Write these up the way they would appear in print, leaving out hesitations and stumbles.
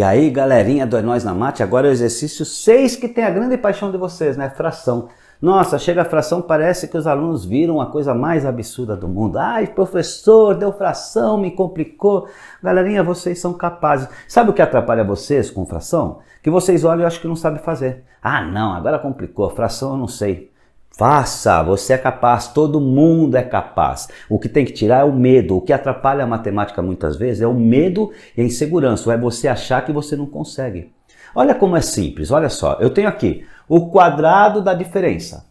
E aí, galerinha do É Nóis na Mate, agora é o exercício 6 que tem a grande paixão de vocês, né? Fração. Nossa, chega a fração, parece que os alunos viram a coisa mais absurda do mundo. Ai, professor, deu fração, me complicou. Galerinha, vocês são capazes. Sabe o que atrapalha vocês com fração? Que vocês olham e acham que não sabem fazer. Ah, não, agora complicou, fração eu não sei. Faça, você é capaz, todo mundo é capaz. O que tem que tirar é o medo. O que atrapalha a matemática muitas vezes é o medo e a insegurança. É você achar que você não consegue. Olha como é simples, olha só. Eu tenho aqui o quadrado da diferença,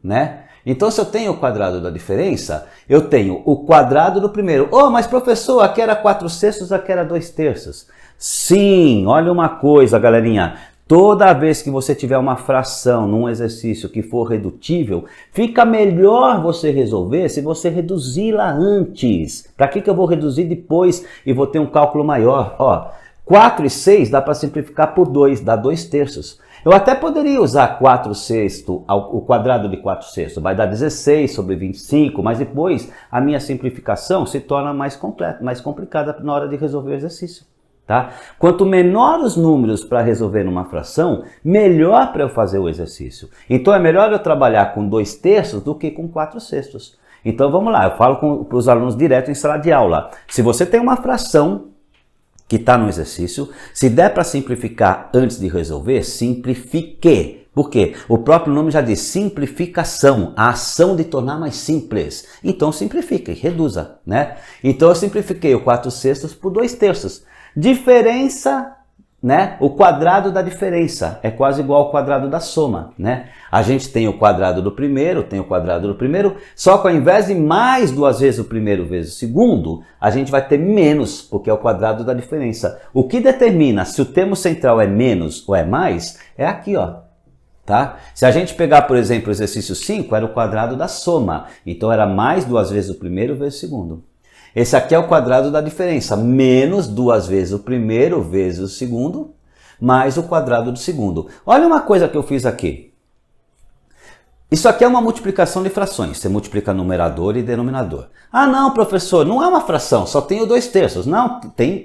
né? Então se eu tenho o quadrado da diferença, eu tenho o quadrado do primeiro. Oh, mas professor, aqui era 4/6, aqui era 2/3. Sim, olha uma coisa, galerinha. Toda vez que você tiver uma fração num exercício que for redutível, fica melhor você resolver se você reduzi-la antes. Para que eu vou reduzir depois e vou ter um cálculo maior? Ó, 4 e 6 dá para simplificar por 2, dá 2/3. Eu até poderia usar 4/6, o quadrado de 4/6, vai dar 16 sobre 25, mas depois a minha simplificação se torna mais complicada na hora de resolver o exercício. Tá? Quanto menor os números para resolver numa fração, melhor para eu fazer o exercício. Então é melhor eu trabalhar com 2/3 do que com 4/6. Então vamos lá, eu falo para os alunos direto em sala de aula. Se você tem uma fração que está no exercício, se der para simplificar antes de resolver, simplifique. Por quê? O próprio nome já diz simplificação, a ação de tornar mais simples. Então simplifique, reduza, né? Então eu simplifiquei o 4/6 por 2/3. Diferença, né? O quadrado da diferença é quase igual ao quadrado da soma, né? A gente tem o quadrado do primeiro, só que ao invés de mais 2 vezes o primeiro vezes o segundo, a gente vai ter menos, porque é o quadrado da diferença. O que determina se o termo central é menos ou é mais, é aqui, ó. Tá? Se a gente pegar, por exemplo, o exercício 5, era o quadrado da soma. Então era mais 2 vezes o primeiro vezes o segundo. Esse aqui é o quadrado da diferença, menos 2 vezes o primeiro vezes o segundo, mais o quadrado do segundo. Olha uma coisa que eu fiz aqui. Isso aqui é uma multiplicação de frações. Você multiplica numerador e denominador. Ah não, professor, não é uma fração, só tem o 2/3. Não,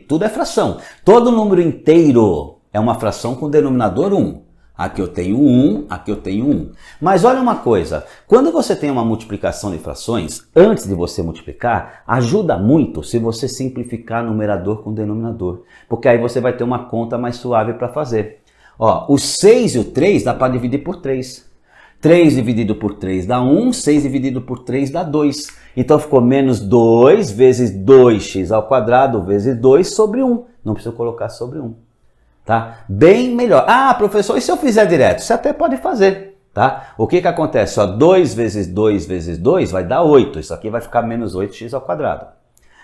tudo é fração. Todo número inteiro é uma fração com denominador 1. Aqui eu tenho 1, aqui eu tenho 1. Mas olha uma coisa, quando você tem uma multiplicação de frações, antes de você multiplicar, ajuda muito se você simplificar numerador com denominador. Porque aí você vai ter uma conta mais suave para fazer. Ó, o 6 e o 3 dá para dividir por 3. 3 dividido por 3 dá 1, 6 dividido por 3 dá 2. Então ficou menos 2 vezes 2x ao quadrado vezes 2 sobre 1. Não precisa colocar sobre 1. Tá? Bem melhor. Ah, professor, e se eu fizer direto? Você até pode fazer, tá? O que acontece? Ó, 2 vezes 2 vezes 2 vai dar 8. Isso aqui vai ficar menos 8x ao quadrado.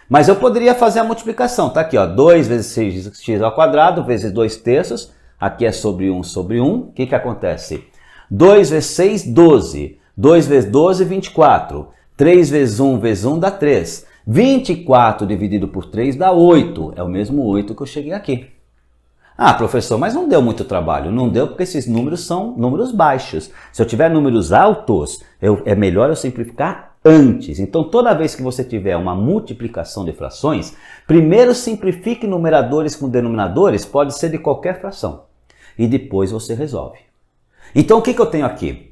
Mas eu poderia fazer a multiplicação, tá aqui, ó, 2 vezes 6x ao quadrado vezes 2/3. Aqui é sobre 1 sobre 1. O que acontece? 2 vezes 6, 12. 2 vezes 12, 24. 3 vezes 1 vezes 1 dá 3. 24 dividido por 3 dá 8. É o mesmo 8 que eu cheguei aqui. Ah, professor, mas não deu muito trabalho. Não deu porque esses números são números baixos. Se eu tiver números altos, é melhor eu simplificar antes. Então, toda vez que você tiver uma multiplicação de frações, primeiro simplifique numeradores com denominadores, pode ser de qualquer fração. E depois você resolve. Então, o que eu tenho aqui?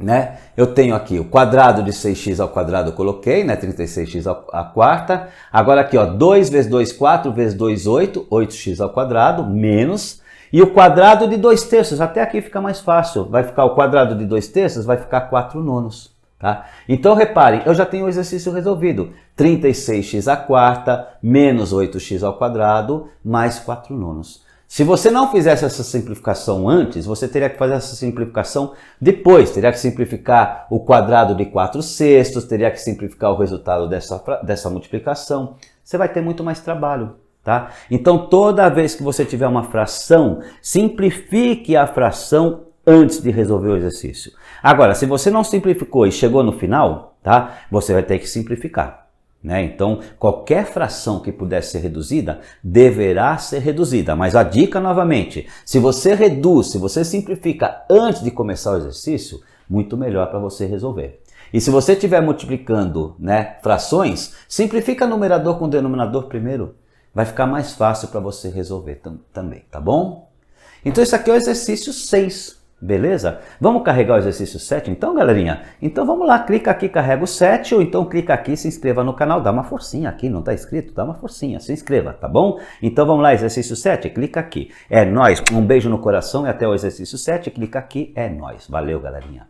Né? Eu tenho aqui o quadrado de 6x ao quadrado, eu coloquei, né? 36x à quarta. Agora aqui, ó, 2 vezes 2, 4 vezes 2, 8, 8x ao quadrado, menos. E o quadrado de 2/3, até aqui fica mais fácil. Vai ficar o quadrado de 2/3, vai ficar 4/9. Tá? Então, reparem, eu já tenho o exercício resolvido. 36x à quarta, menos 8x ao quadrado, mais 4/9. Se você não fizesse essa simplificação antes, você teria que fazer essa simplificação depois. Teria que simplificar o quadrado de 4/6, teria que simplificar o resultado dessa multiplicação. Você vai ter muito mais trabalho, tá? Então, toda vez que você tiver uma fração, simplifique a fração antes de resolver o exercício. Agora, se você não simplificou e chegou no final, tá? Você vai ter que simplificar. Né? Então, qualquer fração que puder ser reduzida, deverá ser reduzida. Mas a dica novamente, se você reduz, se você simplifica antes de começar o exercício, muito melhor para você resolver. E se você estiver multiplicando, né, frações, simplifica numerador com denominador primeiro. vai ficar mais fácil para você resolver também, tá bom? Então isso aqui é o exercício 6, beleza? Vamos carregar o exercício 7 então, galerinha? Então vamos lá, clica aqui, carrega o 7, ou então clica aqui, se inscreva no canal, dá uma forcinha aqui, não tá inscrito? Dá uma forcinha, se inscreva, tá bom? Então vamos lá, exercício 7, clica aqui. É nóis, um beijo no coração e até o exercício 7, clica aqui, é nóis. Valeu, galerinha.